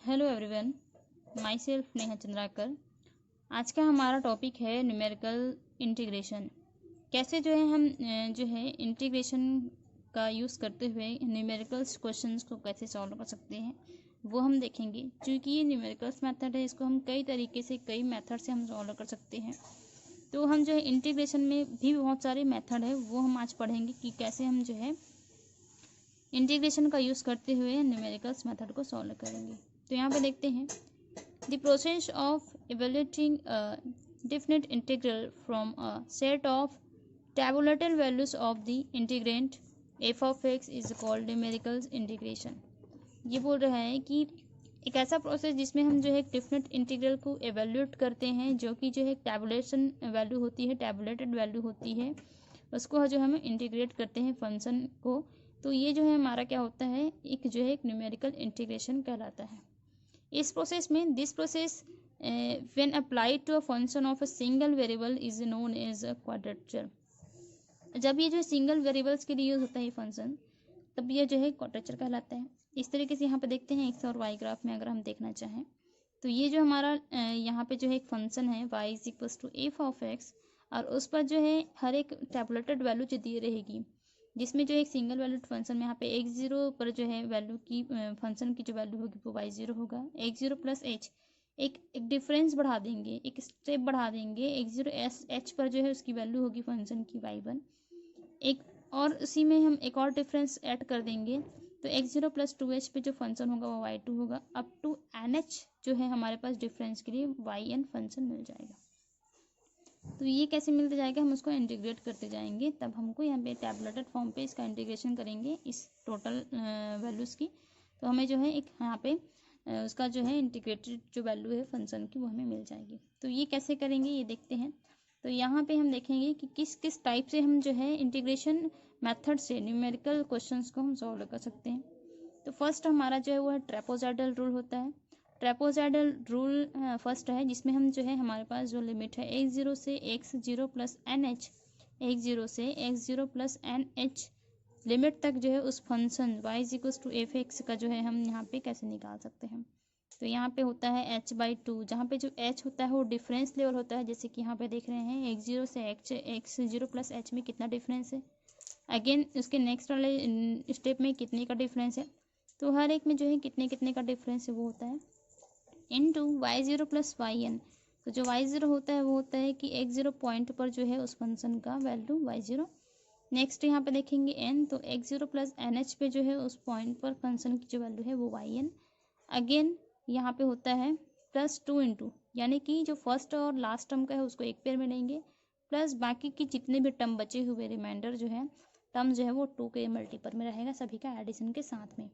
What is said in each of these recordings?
Hello everyone, my self Neha Chandrakar. आज का हमारा टॉपिक है न्यूमेरिकल इंटीग्रेशन। कैसे जो है हम जो है इंटीग्रेशन का यूज़ करते हुए न्यूमेरिकल्स क्वेश्चंस को कैसे सॉल्व कर सकते हैं वो हम देखेंगे। क्योंकि ये न्यूमेरिकल्स मेथड है, इसको हम कई तरीके से कई मेथड से हम सॉल्व कर सकते हैं। तो हम जो है इंटीग्रेशन में भी बहुत सारे मेथड है वो हम आज पढ़ेंगे कि कैसे हम जो है इंटीग्रेशन का यूज़ करते हुए न्यूमेरिकल्स मेथड को सॉल्व करेंगे। तो यहाँ पे देखते हैं the process of evaluating a definite integral from a set of tabulated values of the integrant F of x is called numericals integration. ये बोल रहा है कि एक ऐसा प्रोसेस जिसमें हम जो है एक डेफिनेट इंटीग्रल को एवेल्यूएट करते हैं, जो कि जो है टेबुलेशन वैल्यू होती है, टेबुलेटेड वैल्यू होती है, उसको जो हम इंटीग्रेट करते हैं फंक्शन को। तो ये जो है हमारा क्या होता है, एक जो है एक न्यूमेरिकल इंटीग्रेशन कहलाता है। इस प्रोसेस में this process when applied to a function of a single variable is known as a quadrature. जब ये जो सिंगल वेरिएबल्स के लिए यूज होता है फंक्शन, तब ये जो है क्वाड्रेचर कहलाता है। इस तरीके से यहाँ पे देखते हैं एक्स और वाई ग्राफ में अगर हम देखना चाहें तो ये जो हमारा यहाँ पे जो है एक फंक्शन है y is equals to F of X, और उस पर जो है हर एक टेबुलेटेड वैल्यू जो दी रहेगी, जिसमें जो एक सिंगल वैल्यूड फंक्शन में यहाँ पे एक्स जीरो पर जो है वैल्यू की फंक्शन की जो वैल्यू होगी वो वाई जीरो होगा। एक्स जीरो प्लस एच एक डिफरेंस बढ़ा देंगे, एक स्टेप बढ़ा देंगे। एक्स जीरो एस एच पर जो है उसकी वैल्यू होगी फंक्शन की वाई वन, एक और उसी में हम एक और डिफरेंस ऐड कर देंगे। तो X zero plus two H पे जो फंक्शन होगा वो वाई टू होगा, अप टू एन एच जो है हमारे पास डिफरेंस के लिए वाई एन फंक्शन मिल जाएगा। तो ये कैसे मिलते जाएगा, हम उसको इंटीग्रेट करते जाएंगे, तब हमको यहाँ पे टैबुलेटेड फॉर्म पे इसका इंटीग्रेशन करेंगे इस टोटल वैल्यूज़ की। तो हमें जो है एक यहाँ पे उसका जो है इंटीग्रेटेड जो वैल्यू है फंक्शन की वो हमें मिल जाएगी। तो ये कैसे करेंगे ये देखते हैं। तो यहाँ पे हम देखेंगे कि किस किस टाइप से हम जो है इंटीग्रेशन मेथड से न्यूमेरिकल क्वेश्चंस को हम सॉल्व कर सकते हैं। तो फर्स्ट हमारा जो है वो है ट्रेपेजॉइडल रूल होता है। ट्रेपेजॉइडल रूल फर्स्ट है, जिसमें हम जो है हमारे पास जो लिमिट है एक्स जीरो से X zero plus N H, X zero से X zero plus N H limit तक जो है उस function Y is equals to F X का जो है हम यहाँ पे कैसे निकाल सकते हैं। तो यहाँ पे होता है एच बाई टू, जहाँ पे जो एच होता है वो डिफरेंस लेवल होता है। जैसे कि यहाँ पे देख रहे हैं एक्स जीरो से एक्स जीरो प्लस एच में कितना डिफरेंस है, अगेन उसके नेक्स्ट वाले स्टेप में कितने का डिफरेंस है। तो हर एक में जो है कितने कितने का डिफरेंस है वो होता है into Y zero plus Y N. तो जो वाई जीरो होता है वो होता है कि एक्स जीरो पॉइंट पर जो है उस फंक्शन का वैल्यू वाई जीरो। नेक्स्ट यहाँ पे देखेंगे एन, तो X zero plus N H पे जो है उस पॉइंट पर फंक्शन की जो वैल्यू है वो वाई एन। अगेन यहाँ पे होता है प्लस टू इंटू, यानी कि जो फर्स्ट और लास्ट टर्म का है उसको एक पेयर में लेंगे, प्लस बाकी की जितने भी टर्म बचे हुए रिमाइंडर जो है टर्म जो है वो टू के मल्टीपल में रहेगा सभी का एडिशन के साथ में।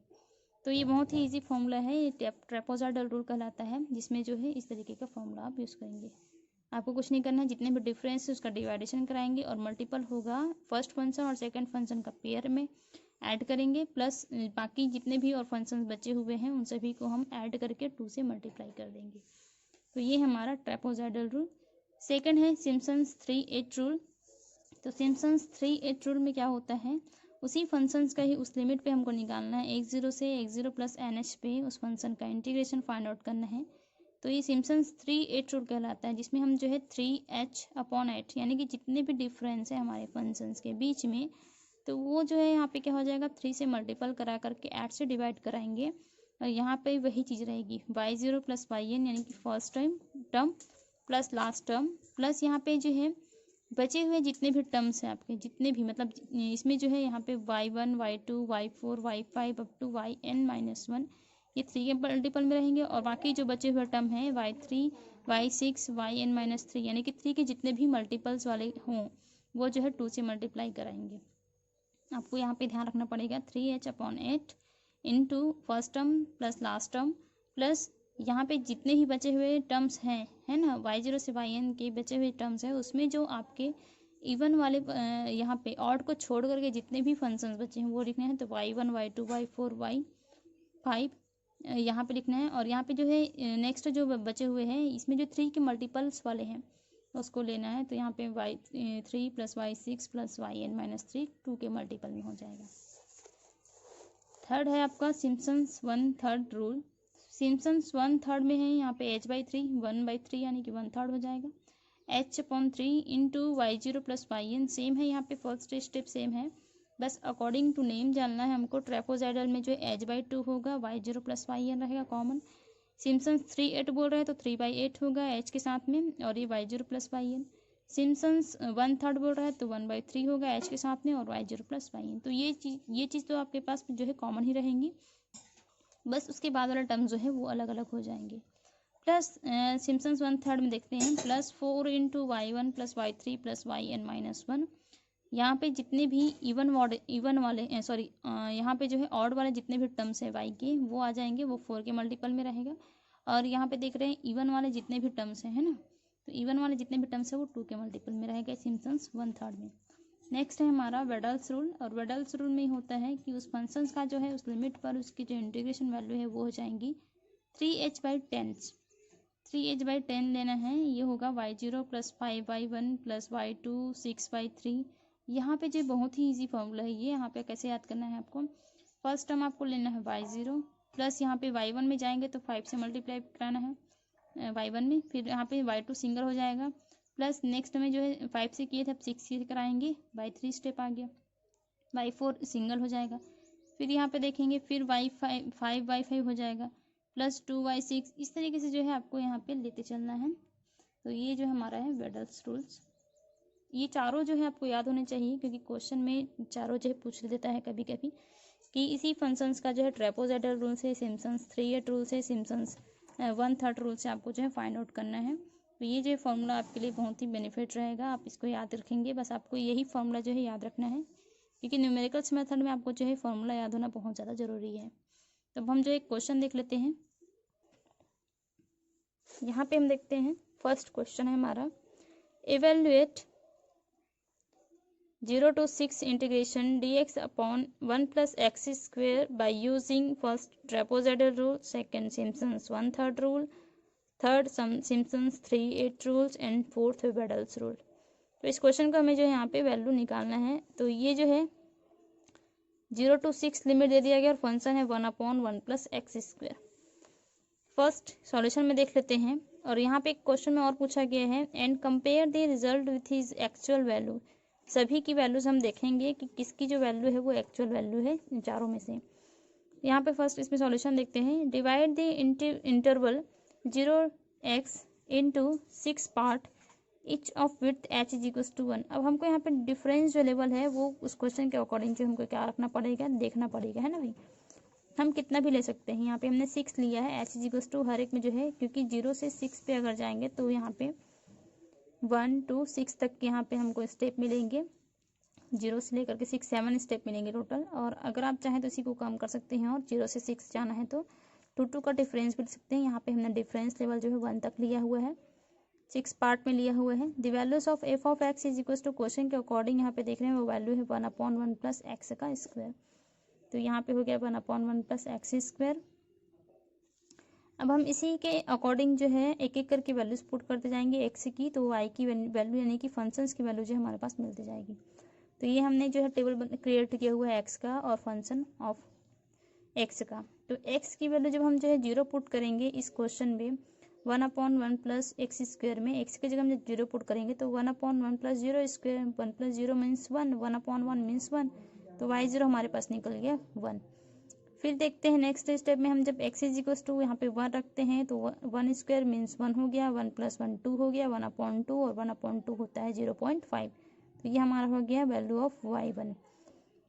तो ये बहुत ही इजी फॉर्मूला है, ये ट्रेपेजॉइडल रूल कहलाता है, जिसमें जो है इस तरीके का फॉर्मूला आप यूज़ करेंगे। आपको कुछ नहीं करना है, जितने भी डिफरेंस है उसका डिवाइडेशन कराएंगे और मल्टीपल होगा फर्स्ट फंक्शन और सेकंड फंक्शन का पेयर में ऐड करेंगे, प्लस बाकी जितने भी और फंक्शंस बचे हुए हैं उन सभी को हम ऐड करके टू से मल्टीप्लाई कर देंगे। तो ये हमारा ट्रेपेजॉइडल रूल। सेकंड है सिम्पसन्स 3-8 रूल। तो सिम्पसन्स 3-8 रूल में क्या होता है, उसी फंक्शंस का ही उस लिमिट पे हमको निकालना है। एक्स जीरो से X zero plus N H पे उस फंक्शन का इंटीग्रेशन फाइंड आउट करना है। तो ये सिम्पसन्स 3-8 रूल कहलाता है, जिसमें हम जो है 3h/8 यानी कि जितने भी डिफरेंस है हमारे फंक्शंस के बीच में, तो वो जो है यहाँ पे क्या हो जाएगा 3 से मल्टीपल करा करके 8 से डिवाइड कराएंगे, और यहाँ पे वही चीज़ रहेगी Y zero plus Y N, यानी कि first term plus last term, plus यहाँ पे जो है बचे हुए जितने भी टर्म्स हैं आपके, जितने भी मतलब इसमें जो है यहाँ पे y1 y2 y4 y5 up to yn-1 ये 3 के मल्टीपल में रहेंगे, और बाकी जो बचे हुए टर्म हैं y3 y6 yn-3 यानी कि 3 के जितने भी मल्टीपल्स वाले हों वो जो है 2 से मल्टीप्लाई कराएंगे। आपको यहाँ पे ध्यान रखना पड़ेगा 3h/8 into first term plus last term, plus यहाँ पे जितने ही बचे हुए टर्म्स हैं, है ना, वाई जीरो से वाई एन के बचे हुए टर्म्स हैं, उसमें जो आपके इवन वाले यहाँ पे ऑड को छोड़ करके जितने भी फंक्शंस बचे हैं वो लिखने हैं। तो y1 y2 y4 y5 यहाँ पे लिखना है, और यहाँ पे जो है नेक्स्ट जो बचे हुए हैं इसमें जो 3 के मल्टीपल्स वाले हैं उसको लेना है। तो यहाँ पे y3 plus y6 plus yn-3 2 के मल्टीपल में हो जाएगा। थर्ड है आपका सिम्पसन्स 1/3 रूल। सिम्पसन्स 1/3 में है, यहाँ पे h/3 1/3 यानी कि 1/3 हो जाएगा। h/3 into y0 plus yn same है, यहाँ पे फर्स्ट स्टेप सेम है, बस अकॉर्डिंग टू नेम जानना है हमको। ट्रेपोजाइडल में जो h/2 होगा, y0 प्लस yn रहेगा कॉमन। सिम्पसन्स 3/8 बोल रहे हैं तो 3/8 होगा h के साथ में, और ये y0 प्लस yn। सिम्पसन्स 1/3 बोल रहा है तो 1/3 होगा h के साथ में, और y0 प्लस yn। तो ये चीज़ तो आपके पास जो है कॉमन ही रहेंगी, बस उसके बाद वाला टर्म जो है वो अलग अलग हो जाएंगे। प्लस सिम्पसन्स 1/3 में देखते हैं, +4 into y1 plus y3 plus yn-1। यहाँ पे जितने भी इवन वाले यहाँ पे जो है ऑड वाले जितने भी टर्म्स है y के वो आ जाएंगे, वो 4 के मल्टीपल में रहेगा। और यहाँ पे देख रहे हैं इवन वाले जितने भी टर्म्स हैं, है ना, तो इवन वाले जितने भी टर्म्स है वो 2 के मल्टीपल में रहेगा सिम्पसन्स 1/3 में। नेक्स्ट है हमारा वेडल्स रूल, और वेडल्स रूल में होता है कि उस फंक्शन का जो है उस लिमिट पर उसकी जो इंटीग्रेशन वैल्यू है वो हो जाएंगी 3h/10। 3h/10 लेना है, ये होगा y0 plus 5y1 plus y2 6/3। यहाँ पे जो बहुत ही इजी फॉर्मूला है ये, यहाँ पे कैसे याद करना है आपको। फर्स्ट टर्म आपको लेना है y0 प्लस यहाँ पे y1 में जाएंगे तो 5 से मल्टीप्लाई कराना है y1 में, फिर यहाँ पे y2 सिंगल हो जाएगा, प्लस नेक्स्ट में जो है 5 से किए थे अब 6 से कराएंगे, y3 स्टेप आ गया, y4 सिंगल हो जाएगा, फिर यहाँ पे देखेंगे फिर y5 हो जाएगा, प्लस 2y6। इस तरीके से जो है आपको यहाँ पे लेते चलना है। तो ये जो हमारा है वेडल्स रूल्स, ये चारों जो है आपको याद होने चाहिए, क्योंकि क्वेश्चन में चारों जो है पूछ देता है कभी कभी कि इसी फंक्शंस का जो है ट्रेपोजाइडल रूल से, सिम्पसन्स 3/8 रूल से, सिम्पसन्स 1/3 रूल से आपको जो है फाइंड आउट करना है। तो ये जो फॉर्मूला आपके लिए बहुत ही बेनिफिट रहेगा, आप इसको याद रखेंगे, बस आपको यही फॉर्मूला जो है याद रखना है, क्योंकि न्यूमेरिकल्स मेथड में आपको जो है फॉर्मूला याद होना बहुत ज़्यादा ज़रूरी है। तो हम जो एक क्वेश्चन देख लेते हैं, यहाँ पे हम देखते हैं फर्स्ट क्वेश्चन है हमारा, evaluate 0 to 6 integration dx upon 1 plus x square by using first trapezoidal rule, second Simpson's 1/3 rule, third Simpson's 3/8 rules and fourth Weddell's rule। तो इस क्वेश्चन का हमें जो है यहाँ पे वैल्यू निकालना है। तो ये जो है 0 to 6 लिमिट दे दिया गया और फंक्शन है 1/1 plus x square. First solution में देख लेते हैं, और यहाँ पे एक क्वेश्चन में और पूछा गया है, and compare the result with his actual value. सभी की वैल्यूज हम देखेंगे कि किसकी जो वैल्यू है वो एक्चुअल वैल्यू है इन चारों में से। यहाँ पे फर्स्ट इसमें सॉल्यूशन देखते हैं, divide the interval 0x into 6 part each of width h is 1। अब हमको यहाँ पे डिफरेंस जो लेवल है वो उस क्वेश्चन के अकॉर्डिंग जो हमको क्या रखना पड़ेगा, देखना पड़ेगा, है ना भाई। हम कितना भी ले सकते हैं, यहाँ पे हमने 6 लिया है, h इज हर एक में जो है, क्योंकि 0 से 6 पे अगर जाएंगे तो यहाँ पे 1 to 6 तक के यहाँ पे हमको स्टेप मिलेंगे, 0 से लेकर के 6 7 स्टेप मिलेंगे टोटल। और अगर आप चाहें तो इसी को कम कर सकते हैं और 0 से 6 जाना है तो 2 का डिफरेंस भी ले सकते हैं। यहाँ पे हमने डिफरेंस लेवल जो है 1 तक लिया हुआ है, 6 पार्ट में लिया हुआ है। The values of f of x is equal to question के अकॉर्डिंग यहाँ पे देख रहे हैं वो वैल्यू है 1/1 प्लस x का स्क्वायर। तो यहाँ पे हो गया 1/1 प्लस x स्क्वायर। अब हम इसी के अकॉर्डिंग जो है एक एक करके वैल्यूज पुट करते जाएंगे x की, तो y की वैल्यू यानी कि फंक्शंस की वैल्यू जो हमारे पास मिलती जाएगी। तो ये हमने जो है टेबल क्रिएट किया हुआ है x का और फंक्शन ऑफ x का। तो x की वैल्यू जब हम जो है 0 पुट करेंगे इस क्वेश्चन में 1/1 प्लस x स्क्वायर में, x के जगह हम जब 0 पुट करेंगे तो 1/1 plus 0 square, 1 plus 0 means 1, 1/1 means 1, तो y0 हमारे पास निकल गया 1। फिर देखते हैं नेक्स्ट स्टेप में हम जब x इज इक्वल टू यहाँ पे 1 रखते हैं तो 1 स्क्वायर मीन्स 1 हो गया, 1 प्लस 1 2 हो गया, 1/2 और 1/2 होता है 0.5। तो ये हमारा हो गया वैल्यू ऑफ y1।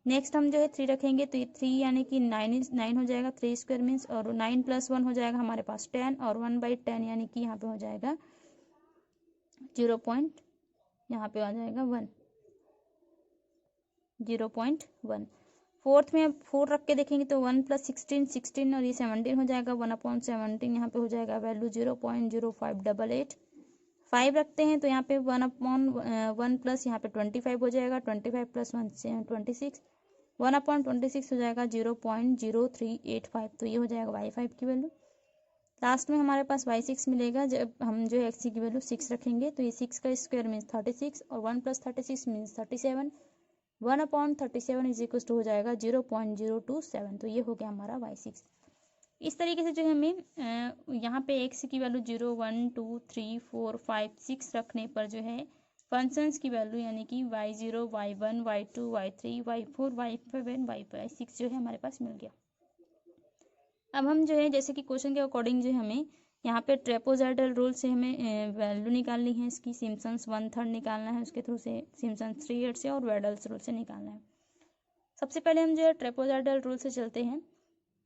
नेक्स्ट हम जो है 3 रखेंगे तो ये 3 यानी कि 9 हो जाएगा, 3 स्क्वायर मीन्स, और 9 प्लस 1 हो जाएगा हमारे पास 10, और 1/10 यानी कि यहाँ पे हो जाएगा 0. यहाँ पे आ जाएगा 0.1। फोर्थ में अब 4 रख के देखेंगे तो 1 प्लस 16 और ये 17 हो जाएगा, 1/17 यहाँ पे हो जाएगा वैल्यू 0.0588। 5 रखते हैं तो यहाँ पे 1/1 प्लस यहाँ पे 25 हो जाएगा, 25 प्लस 1 26, 1/26 हो जाएगा 0.0385। तो ये हो जाएगा y5 की वैल्यू। लास्ट में हमारे पास y6 मिलेगा जब हम जो है x की वैल्यू 6 रखेंगे, तो ये 6 का स्क्वायर मीन्स 36 और 1 plus 36 means 37, 1/37 is equal to हो जाएगा 0.027। तो ये हो गया हमारा y6। इस तरीके से जो है हमें यहाँ पे एक्स की वैल्यू 0, 1, 2, 3, 4, 5, 6 रखने पर जो है फंक्शंस की वैल्यू यानी कि y0, y1, y2, y3, y4, y5 and y6 जो है हमारे पास मिल गया। अब हम जो है जैसे कि क्वेश्चन के अकॉर्डिंग जो है हमें यहाँ पे ट्रेपोजॉइडल रूल से हमें वैल्यू निकालनी है इसकी, सिम्पसन्स 1/3 निकालना है उसके थ्रू से, सिम्पसन्स 3/8 से और वेडल्स रूल से निकालना है। सबसे पहले हम जो है ट्रेपोजॉइडल रूल से चलते हैं।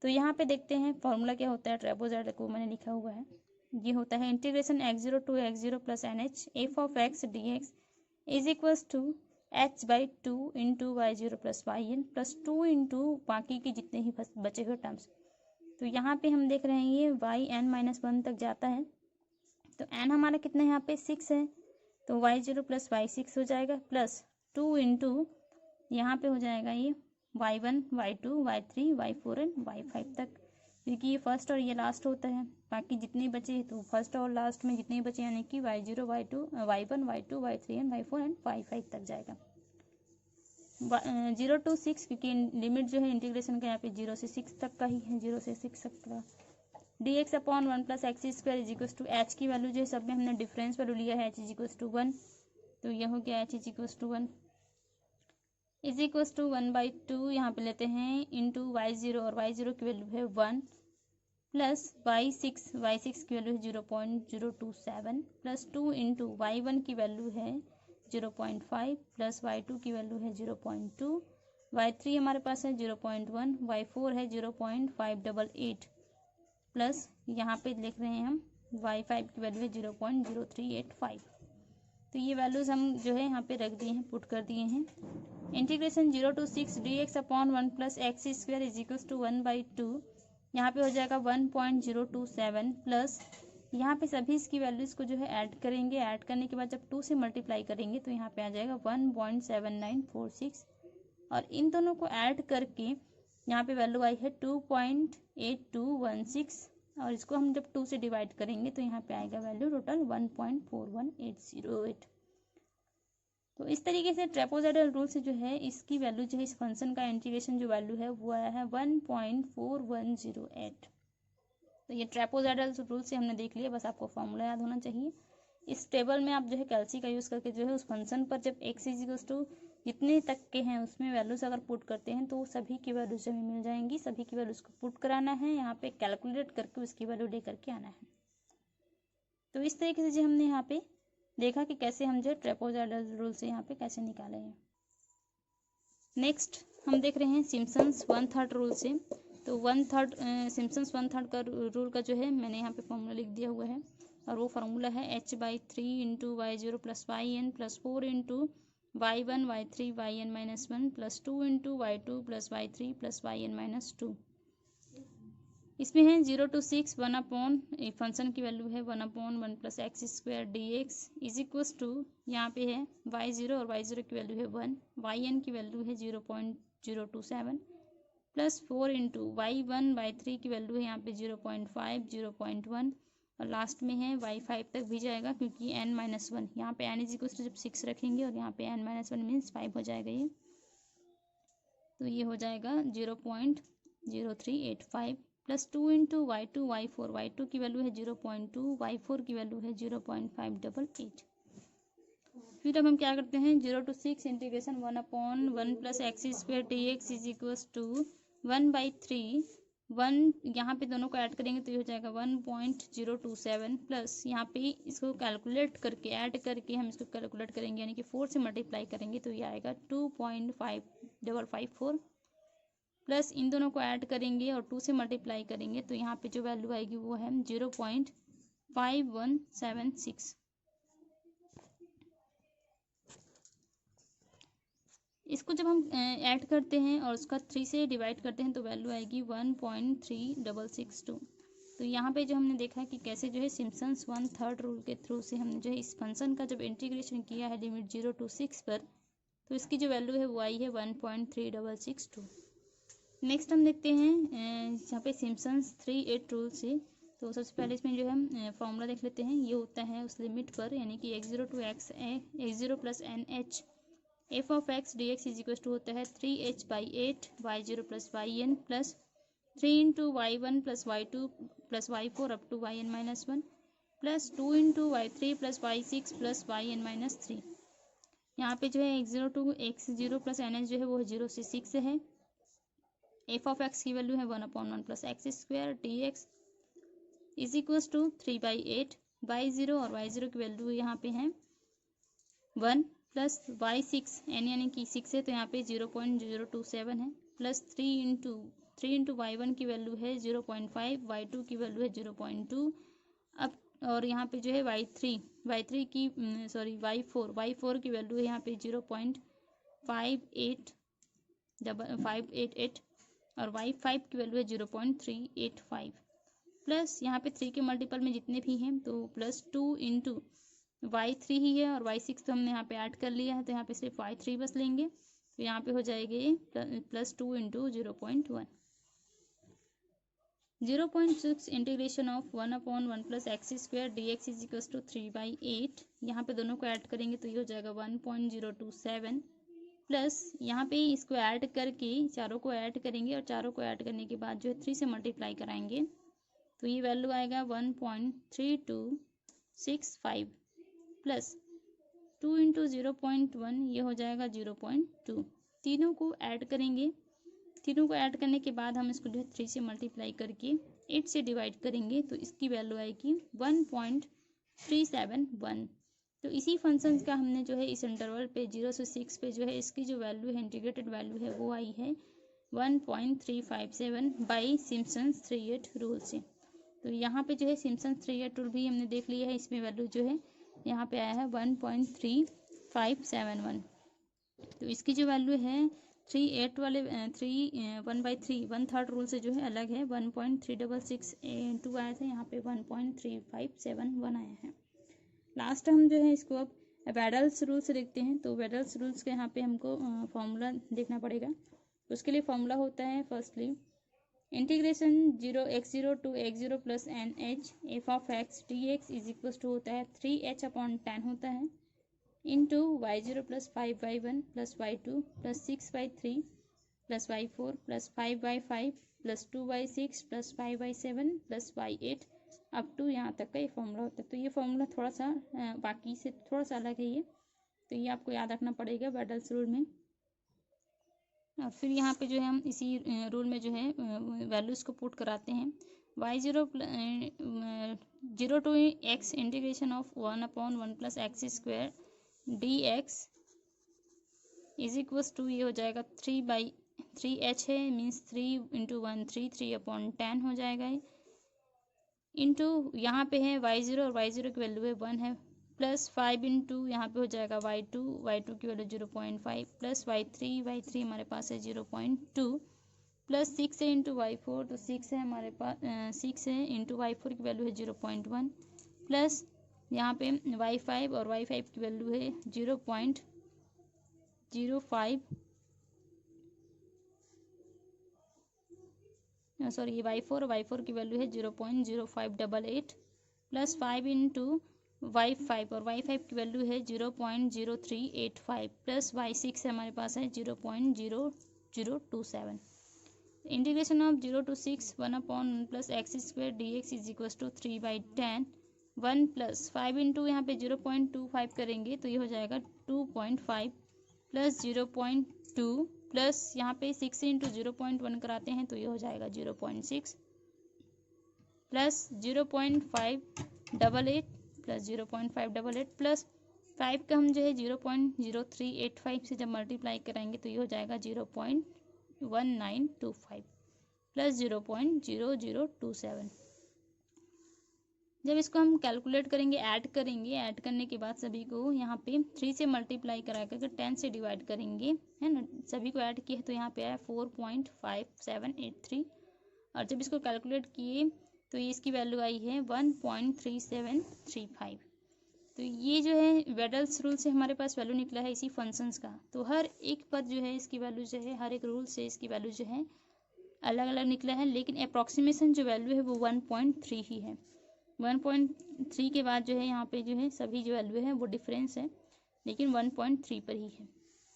तो यहाँ पे देखते हैं फॉर्मूला क्या होता है ट्रेपोजॉइडल को मैंने लिखा हुआ है, ये होता है integration x0 to x0 plus NH f of x dx is equals to h/2 into y0 plus yn plus 2 into बाकी के जितने ही बचे हुए टर्म्स। तो यहाँ पे हम देख रहे हैं ये yn-1 तक जाता है, तो n हमारा कितना है यहाँ पे 6 है, तो y0 प्लस y6 हो जाएगा प्लस 2 इंटू यहाँ पे हो जाएगा ये y1, y2, y3, y4 and y5 तक, क्योंकि ये फर्स्ट और ये लास्ट होता है। बाकी जितने बचे तो फर्स्ट और लास्ट में जितने बचे यानी कि y0, y2, y1, y2, y3 and y4 and y5 तक जाएगा। 0 to 6 क्योंकि लिमिट जो है इंटीग्रेशन का यहाँ पे 0 से 6 तक का ही है, 0 से 6 तक का। dx upon 1 plus X square is equals to H की वैल्यू जो है सब में हमने डिफरेंस वैल्यू लिया है, h इज इक्वल्स टू 1, तो यह हो गया h is equals to 1 is equals to 1/2 यहाँ पे लेते हैं इंटू y0 और y0 की वैल्यू है 1 प्लस y6 की वैल्यू है 0.027 प्लस 2 इंटू y1 की वैल्यू है 0.5 प्लस y2 की वैल्यू है 0.2, y3 हमारे पास है 0.1, y4 है 0.588 प्लस यहाँ पे लिख रहे हैं हम y5 की वैल्यू है 0.0385। तो ये वैल्यूज़ हम जो है यहाँ पे रख दिए हैं, पुट कर दिए हैं। Integration 0 to 6 dx upon 1 plus X square is equals to 1/2 यहाँ पे हो जाएगा 1.027 प्लस यहाँ पे सभी इसकी वैल्यूज़ को जो है ऐड करेंगे, ऐड करने के बाद जब 2 से मल्टीप्लाई करेंगे तो यहाँ पे आ जाएगा 1.7946 और इन दोनों को ऐड करके यहाँ पे वैल्यू आई है 2.8216 और इसको हम जब 2 से डिवाइड करेंगे तो यहाँ पे आएगा वैल्यू टोटल 1.41808। तो इस तरीके से ट्रेपोजॉइडल रूल से जो है इसकी वैल्यू जो है इस फंक्शन का इंटीग्रेशन जो वैल्यू है वो आया है 1.4108। तो ये ट्रेपोजॉइडल रूल से हमने देख लिया, बस आपको फॉर्मूला याद होना चाहिए। इस टेबल में आप जो है कैल्सी का यूज़ करके जो है उस फंक्शन पर जब x इक्वल्स टू जितने तक के हैं उसमें वैल्यूज अगर पुट करते हैं तो सभी की वैल्यूज हमें मिल जाएंगी। सभी की वैल्यूज को पुट कराना है, यहाँ पे कैलकुलेट करके उसकी वैल्यू ले करके आना है। तो इस तरीके से जो हमने यहाँ पे देखा कि कैसे हम जो ट्रेपोजॉइडल रूल से यहाँ पे कैसे निकाले हैं। नेक्स्ट हम देख रहे हैं सिम्पसन्स 1/3 रूल से। तो 1/3 सिम्पसन्स 1/3 का रूल का जो है मैंने यहाँ पे फॉर्मूला लिख दिया हुआ है और वो फार्मूला है h/3 into y0 plus yn plus 4 into y1 y3 yn-1 plus 2 into y2 plus y3 plus yn-2। इसमें है 0 to 6 1/, फंक्शन की वैल्यू है 1/1 plus X square dx is equals to यहाँ पे है y0 और y0 की वैल्यू है 1, yn की वैल्यू है 0.027 प्लस 4 इंटू y1 y3 की वैल्यू है यहाँ पे 0.5 0.1 और लास्ट में है y5 तक भी जाएगा क्योंकि n-1 यहाँ पे n इज इक्वल्स टू जब 6 रखेंगे और यहाँ पे n-1 मीन्स 5 हो जाएगा ये, तो ये हो जाएगा 0.0385 plus 2 into y2 y4, y2 की वैल्यू है 0.2, y4 की वैल्यू है 0.588। फिर अब हम क्या करते हैं 0 to 6 integration 1/1 plus X square dx is equals to 1/3 1 यहाँ पे दोनों को ऐड करेंगे तो ये हो जाएगा 1.027 प्लस यहाँ पे इसको कैलकुलेट करके ऐड करके हम इसको कैलकुलेट करेंगे यानी कि 4 से मल्टीप्लाई करेंगे तो ये आएगा 2.5554 प्लस इन दोनों को ऐड करेंगे और 2 से मल्टीप्लाई करेंगे तो यहाँ पे जो वैल्यू आएगी वो है 0.5176। इसको जब हम ऐड करते हैं और उसका 3 से डिवाइड करते हैं तो वैल्यू आएगी 1.3662। तो यहाँ पे जो हमने देखा कि कैसे जो है सिम्पसन्स 1/3 रूल के थ्रू से हमने जो है इस फंक्शन का जब इंटीग्रेशन किया है लिमिट 0 to 6 पर, तो इसकी जो वैल्यू है वो आई है 1.3662। नेक्स्ट हम देखते हैं यहाँ पे सिम्पसन्स 3/8 रूल से। तो सबसे पहले इसमें जो है हम फॉर्मूला देख लेते हैं। ये होता है उस लिमिट पर यानी कि x0 to x0 plus NH f of x dx is equal to होता है 3h/8 y0 plus yn plus 3 into y1 plus y2 plus y4 up to yn-1 plus 2 into y3 plus y6 plus yn-3। यहाँ पे जो है x0 to x0 plus ns जो है वो 0 से 6 है। एफ ऑफ एक्स की वैल्यू है 1/1 plus X square D X is equals to 3/8। y0 और y0 की वैल्यू यहाँ पे है 1 प्लस y6 n यानी कि 6 है तो यहाँ पे 0.027 है प्लस 3 इंटू y1 की वैल्यू है 0.5, y2 की वैल्यू है 0.2। अब और यहाँ पे जो है y3 की y4 की वैल्यू है यहाँ पे 0.588 और y5 की वैल्यू है 0.385 प्लस यहाँ पे 3 के मल्टीपल में जितने भी हैं तो प्लस 2 इंटू y3 ही है और y6 तो हमने यहाँ पे ऐड कर लिया है तो यहाँ पे सिर्फ y3 बस लेंगे तो यहाँ पे हो जाएगी plus 2 into 0.1। 0.6 integration of 1/1 plus X square D X is equals to 3/8। यहाँ पे दोनों को ऐड करेंगे तो ये हो जाएगा 1.027 प्लस यहाँ पे इसको ऐड करके चारों को ऐड करेंगे और चारों को ऐड करने के बाद जो है 3 से मल्टीप्लाई कराएंगे तो ये वैल्यू आएगा 1.3265 प्लस 2 इंटू 0.1 ये हो जाएगा 0.2। तीनों को ऐड करेंगे, तीनों को ऐड करने के बाद हम इसको जो है 3 से मल्टीप्लाई करके 8 से डिवाइड करेंगे तो इसकी वैल्यू आएगी 1.371। तो इसी फंक्शन का हमने जो है इस इंटरवल पे 0 से 6 पे जो है इसकी जो वैल्यू है इंटीग्रेटेड वैल्यू है वो आई है 1.357 बाई सिम्पसन्स 3/8 रूल से। तो यहाँ पे जो है सिम्पसन्स 3/8 रूल भी हमने देख लिया है, इसमें वैल्यू जो है यहाँ पे आया है 1.3571। तो इसकी जो वैल्यू है 3/8 वाले 1/3 रूल से जो है अलग है 1.3662 आया था, यहाँ पे 1.3571 आया है। लास्ट हम जो है इसको अब वेडल्स रूल से देखते हैं। तो वेडल्स रूल्स के यहाँ पे हमको फॉर्मूला देखना पड़ेगा। उसके लिए फॉर्मूला होता है firstly integration 0x0 to x0 plus NH F of X D X is equal to होता है 3h/10 होता है into y0 plus 5/1 plus y2 plus 6/3 plus y4 plus 5/5 plus 2/6 plus 5/7 plus y8 up to यहाँ तक का ये formula होता है। तो ये फॉर्मूला थोड़ा सा बाकी से थोड़ा सा अलग है ये, तो ये आपको याद रखना पड़ेगा वेडल्स रूल में। और फिर यहाँ पे जो है हम इसी रूल में जो है वैल्यूज़ को पुट कराते हैं। y0 0 to x integration of 1/1 plus X square D X is equals to ये हो जाएगा 3/3h है मीन्स 3 इंटू 1 3/10 हो जाएगा ये इंटू यहाँ पे है y0 और y0 की वैल्यू है 1 है प्लस 5 इंटू यहाँ पे हो जाएगा y2 की वैल्यू 0.5 प्लस y3 हमारे पास है 0.2 प्लस 6 है इंटू y4 तो 6 है हमारे पास 6 है इंटू y4 की वैल्यू है 0.1 प्लस यहाँ पे y5 और y5 की वैल्यू है 0.05 सॉरी ये y4 की वैल्यू है 0.0588 प्लस 5 इंटू y5 और y5 की वैल्यू है 0.0385 प्लस y6 है हमारे पास है 0.0027। Integration of 0 to 6 1/1 plus X square D X is equal to 3/10 1 plus 5 into यहाँ पे 0.25 करेंगे तो ये हो जाएगा 2.5 प्लस 0.2 प्लस यहाँ पे 6 इंटू 0.1 कराते हैं तो ये हो जाएगा 0.6 प्लस 0.588 प्लस 0.588 प्लस 5 का हम जो है 0.0385 से जब मल्टीप्लाई कराएंगे तो ये हो जाएगा 0.1925 प्लस 0.0027। जब इसको हम कैलकुलेट करेंगे ऐड करने के बाद सभी को यहाँ पे 3 से मल्टीप्लाई करा करके 10 से डिवाइड करेंगे, है ना। सभी को ऐड किया तो यहाँ पे आया 4.5783 और जब इसको कैलकुलेट किए तो ये इसकी वैल्यू आई है 1.3735। तो ये जो है वेडल्स रूल से हमारे पास वैल्यू निकला है इसी फंक्शंस का। तो हर एक पर जो है इसकी वैल्यू जो है हर एक रूल से इसकी वैल्यू जो है अलग अलग निकला है, लेकिन अप्रॉक्सीमेशन जो वैल्यू है वो 1.3 ही है। 1.3 के बाद जो है यहाँ पे जो है सभी जो वैल्यू है वो डिफरेंस है, लेकिन 1.3 पर ही है।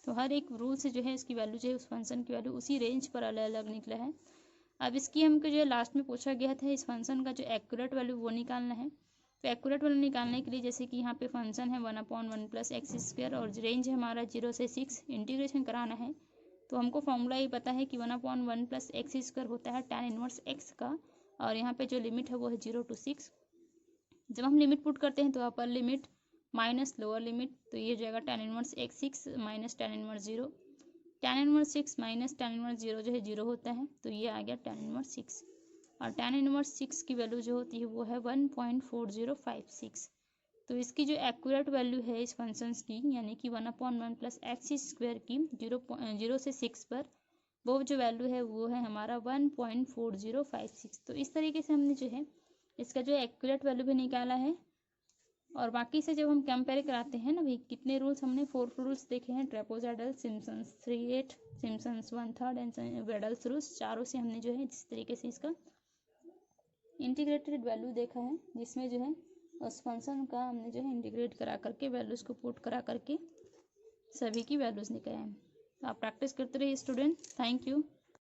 तो हर एक रूल से जो है इसकी वैल्यू जो है उस फंक्शन की वैल्यू उसी रेंज पर अलग अलग निकला है। अब इसकी हमको जो है लास्ट में पूछा गया था इस फंक्शन का जो एक्यूरेट वैल्यू वो निकालना है। तो एक्यूरेट वैल्यू निकालने के लिए जैसे कि यहाँ पे फंक्शन है 1/1 + x² और रेंज है हमारा 0 से 6, इंटीग्रेशन कराना है। तो हमको फॉर्मूला ही पता है कि 1/1 + x² होता है tan इनवर्स x का, और यहाँ पे जो लिमिट है वो है 0 to 6। जब हम लिमिट पुट करते हैं तो upper limit minus lower limit, तो ये हो जाएगा tan inverse x6 minus tan inverse 0। tan inverse 6 minus tan inverse 0 जो है 0 होता है, तो ये आ गया tan इनवर्स 6। और tan इनवर्स 6 की वैल्यू जो होती है वो है 1.4056। तो इसकी जो एक्यूरेट वैल्यू है इस फंक्शंस की, यानी कि 1/1 + x² की 0 से 6 पर, वो जो वैल्यू है वो है हमारा 1.4056। तो इस तरीके से हमने जो है इसका जो एक्यूरेट वैल्यू भी निकाला है। और बाकी से जब हम कंपेयर कराते हैं ना भाई, कितने रूल्स हमने 4 रूल्स देखे हैं, trapezoidal, Simpson's 3/8, Simpson's 1/3 and Weddle's rules, चारों से हमने जो है इस तरीके से इसका इंटीग्रेटेड वैल्यू देखा है, जिसमें जो है उस फंक्शन का हमने जो है इंटीग्रेट करा करके वैल्यूज़ को पुट करा करके सभी की वैल्यूज़ निकाले हैं। तो आप प्रैक्टिस करते रहिए स्टूडेंट। Thank you.